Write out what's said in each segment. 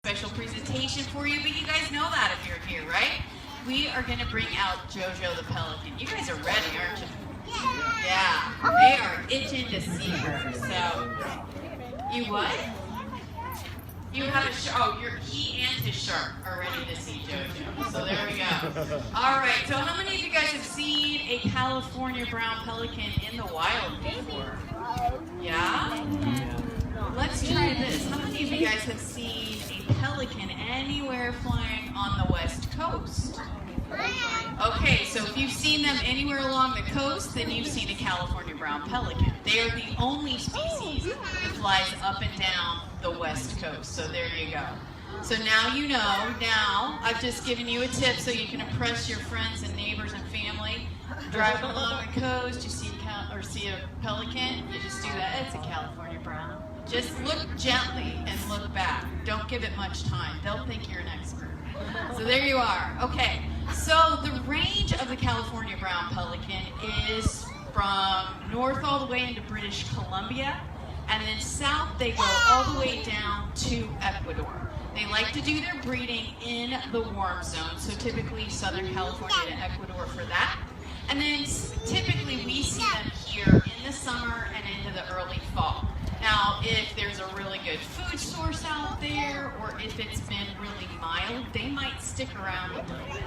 special presentation for you, but you guys know that if you're here, right? We are going to bring out JoJo the Pelican. You guys are ready, aren't you? Yeah. They are itching to see her. So, you what? You have a shark. Oh, he and his shark are ready to see JoJo. So there we go. All right. So how many of you guys have seen a California brown pelican in the wild before? Yeah? Let's try this. How many of you guys have seen a pelican anywhere flying on the West Coast? Okay, so if you've seen them anywhere along the coast, then you've seen a California brown pelican. They are the only species that flies up and down the West Coast. So there you go. So now you know. Now I've just given you a tip so you can impress your friends and neighbors and family. Driving along the coast, you see a pelican, you just do that. It's a California brown. Just look gently and look back. Don't give it much time. They'll think you're an expert. So there you are. Okay. So the range of the California brown pelican is from north all the way into British Columbia, and then south they go all the way down to Ecuador. They like to do their breeding in the warm zone, so typically Southern California to Ecuador for that. And then typically we see them here in the summer and into the early fall. Now, if there's a really good food source out there, or if it's been really mild, they might stick around a little bit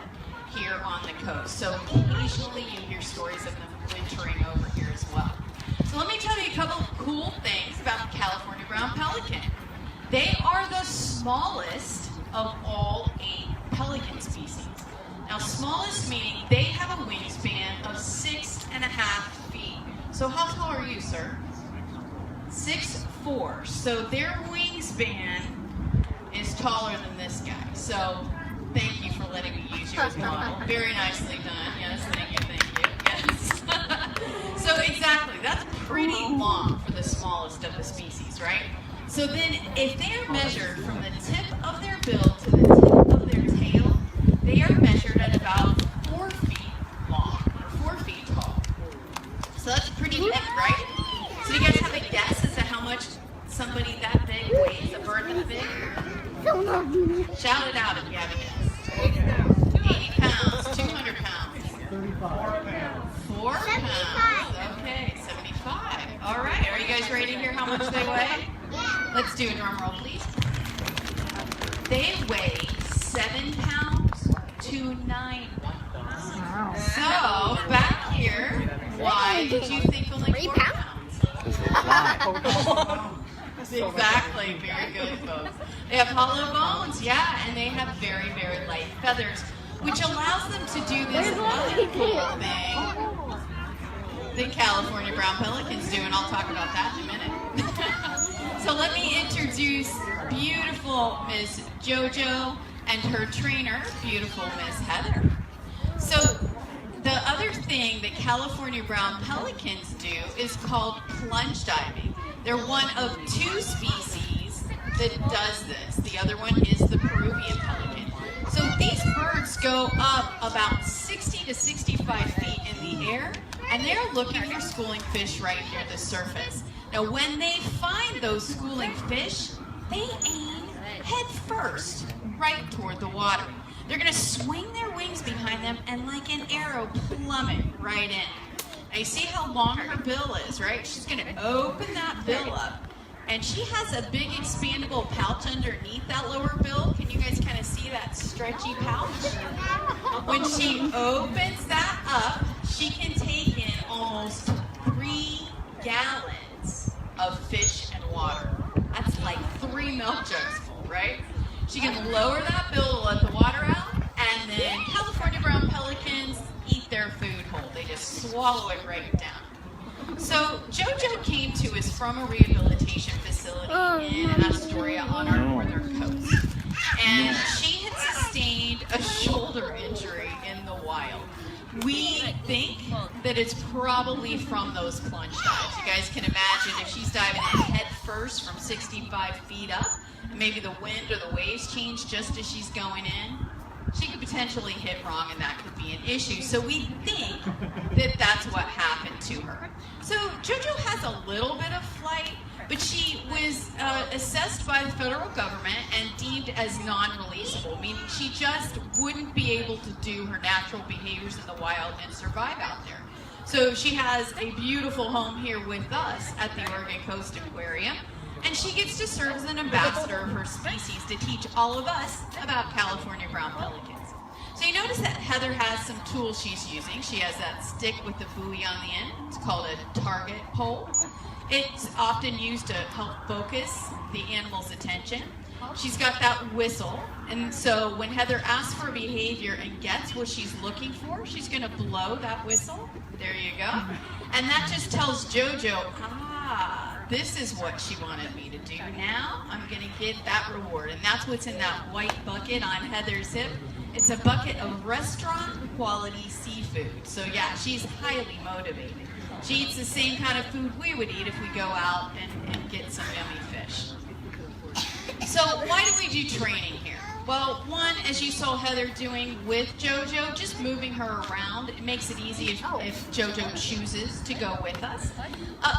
here on the coast. So occasionally you hear stories of them wintering over here as well. So let me tell you a couple of cool things about the California brown pelican. They are the smallest of all 8 pelican species. Now, smallest meaning they have a wingspan of 6.5 feet. So how tall are you, sir? 6'4". So their wingspan is taller than this guy. So thank you for letting me use you as model. Very nicely done. Yes, thank you. Yes. So exactly, that's pretty long for the smallest of the species, right? So then if they are measured from the tip of their bill to the tip of their tail, they are measured at about 4 feet long, or 4 feet tall. So that's pretty big, right? So do you guys have a guess as to how much somebody that big weighs, a bird that big? Shout it out if you have a guess. 80 pounds, 200 pounds. 35. 4 pounds. Okay, 75. All right, are you guys ready to hear how much they weigh? Let's do a drum roll, please. They weigh 7 pounds to 9 pounds. So, back here, why did you think only 4 pounds? Exactly, very good, folks. They have hollow bones, yeah, and they have very, very light feathers, which allows them to do this other cool thing that California brown pelicans do, and I'll talk about that in a minute. So let me introduce beautiful Miss JoJo and her trainer, beautiful Miss Heather. So the other thing that California brown pelicans do is called plunge diving. They're one of 2 species that does this. The other one is the Peruvian pelican. So these birds go up about 60 to 65 feet in the air, and they're looking for schooling fish right near the surface. Now when they find those schooling fish, they aim head first right toward the water. They're going to swing their wings behind them and like an arrow plummet right in. Now you see how long her bill is, right? She's going to open that bill up, and she has a big expandable pouch underneath that lower bill. Can you guys kind of see that stretchy pouch? When she opens that up, she can take in almost 3 gallons of fish and water. That's like 3 milk jugs full, right? She can lower that bill to let the water out, and then California brown pelicans eat their food whole. They just swallow it right down. So JoJo came to us from a rehabilitation facility in Astoria on our northern coast. And she had sustained a shoulder injury in the wild. We think that it's probably from those plunge dives. You guys can imagine if she's diving in head first from 65 feet up, maybe the wind or the waves change just as she's going in. she could potentially hit wrong and that could be an issue. So we think that that's what happened to her. So JoJo has a little bit of flight, but she was assessed by the federal government and deemed as non-releasable, meaning she just wouldn't be able to do her natural behaviors in the wild and survive out there. So she has a beautiful home here with us at the Oregon Coast Aquarium, and she gets to serve as an ambassador of her species to teach all of us about California brown pelicans. So you notice that Heather has some tools she's using. She has that stick with the buoy on the end. It's called a target pole. It's often used to help focus the animal's attention. She's got that whistle, and so when Heather asks for behavior and gets what she's looking for, she's going to blow that whistle. There you go. And that just tells JoJo, this is what she wanted me to do. Now I'm going to get that reward. And that's what's in that white bucket on Heather's hip. It's a bucket of restaurant quality seafood. So yeah, she's highly motivated. She eats the same kind of food we would eat if we go out and get some yummy fish. So why do we do training here? Well, one, as you saw Heather doing with JoJo, just moving her around, it makes it easy if JoJo chooses to go with us.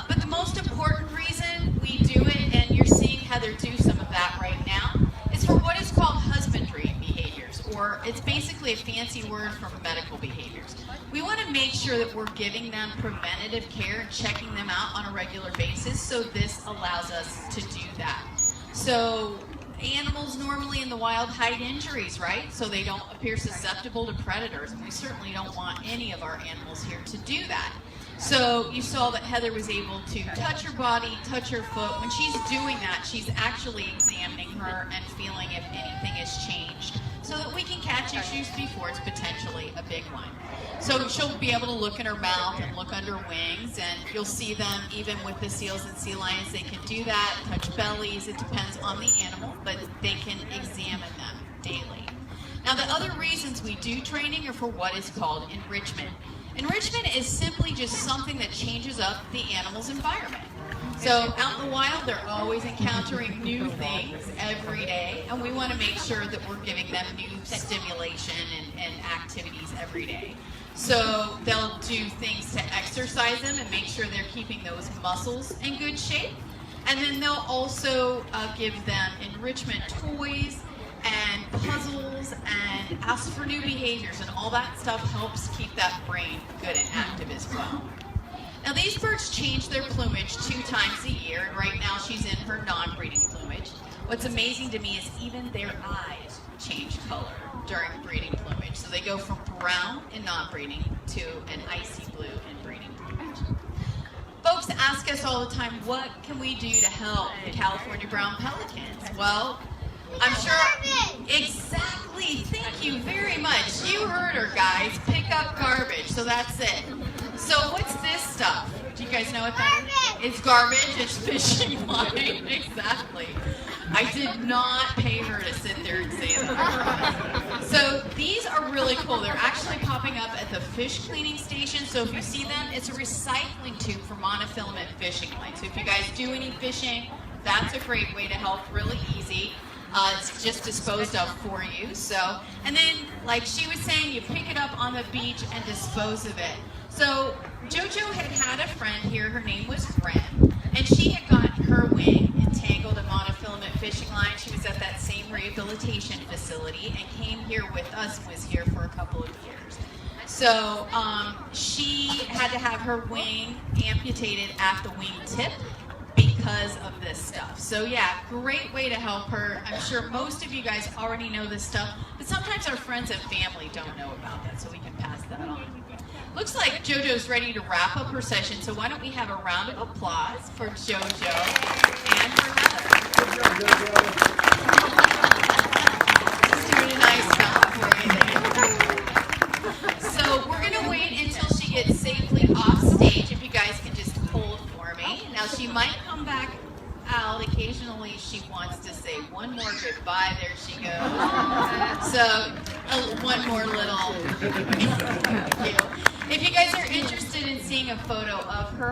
But the most important reason we do it, and you're seeing Heather do some of that right now, is for what is called husbandry behaviors, or it's basically a fancy word for medical behaviors. We want to make sure that we're giving them preventative care and checking them out on a regular basis, so this allows us to do that. So animals normally in the wild hide injuries, right? So they don't appear susceptible to predators. And we certainly don't want any of our animals here to do that. So you saw that Heather was able to touch her body, touch her foot. When she's doing that, she's actually examining her and feeling if anything has changed so that we can catch issues before it's potentially a big one. So she'll be able to look in her mouth and look under wings, and you'll see them even with the seals and sea lions. They can do that, touch bellies. It depends on the animal, but they can examine them daily. Now, the other reasons we do training are for what is called enrichment. Enrichment is simply just something that changes up the animal's environment. So out in the wild, they're always encountering new things every day, and we want to make sure that we're giving them new stimulation and activities every day. So they'll do things to exercise them and make sure they're keeping those muscles in good shape. And then they'll also give them enrichment toys and puzzles and ask for new behaviors, and all that stuff helps keep that brain good and active as well. Now, these birds change their plumage 2 times a year, and right now she's in her non-breeding plumage. What's amazing to me is even their eyes change color during breeding plumage. So they go from brown in non-breeding to an icy blue in breeding plumage. Folks ask us all the time, what can we do to help the California brown pelicans? Well, I'm sure, exactly, thank you very much. You heard her, guys. Pick up garbage, so that's it. So what's this stuff? Do you guys know what that is? It's garbage, it's fishing line, exactly. I did not pay her to sit there and say that. So these are really cool. They're actually popping up at the fish cleaning station. So if you see them, it's a recycling tube for monofilament fishing line. So if you guys do any fishing, that's a great way to help, really easy. It's just disposed of for you. So, and then, like she was saying, you pick it up on the beach and dispose of it. So JoJo had a friend here. Her name was Ren, and she had gotten her wing entangled in monofilament fishing line. She was at that same rehabilitation facility and came here with us and was here for a couple of years. So she had to have her wing amputated at the wing tip because of this stuff. So yeah, great way to help her. I'm sure most of you guys already know this stuff, but sometimes our friends and family don't know about that, so we can pass that on. Looks like JoJo's ready to wrap up her session, so why don't we have a round of applause for JoJo and for Heather. She's doing a nice job for you there. So we're going to wait until she gets safely off stage. If you guys can just hold for me. Now she might come back out. Occasionally she wants to say one more goodbye. There she goes. So one more little. If you guys are interested in seeing a photo of her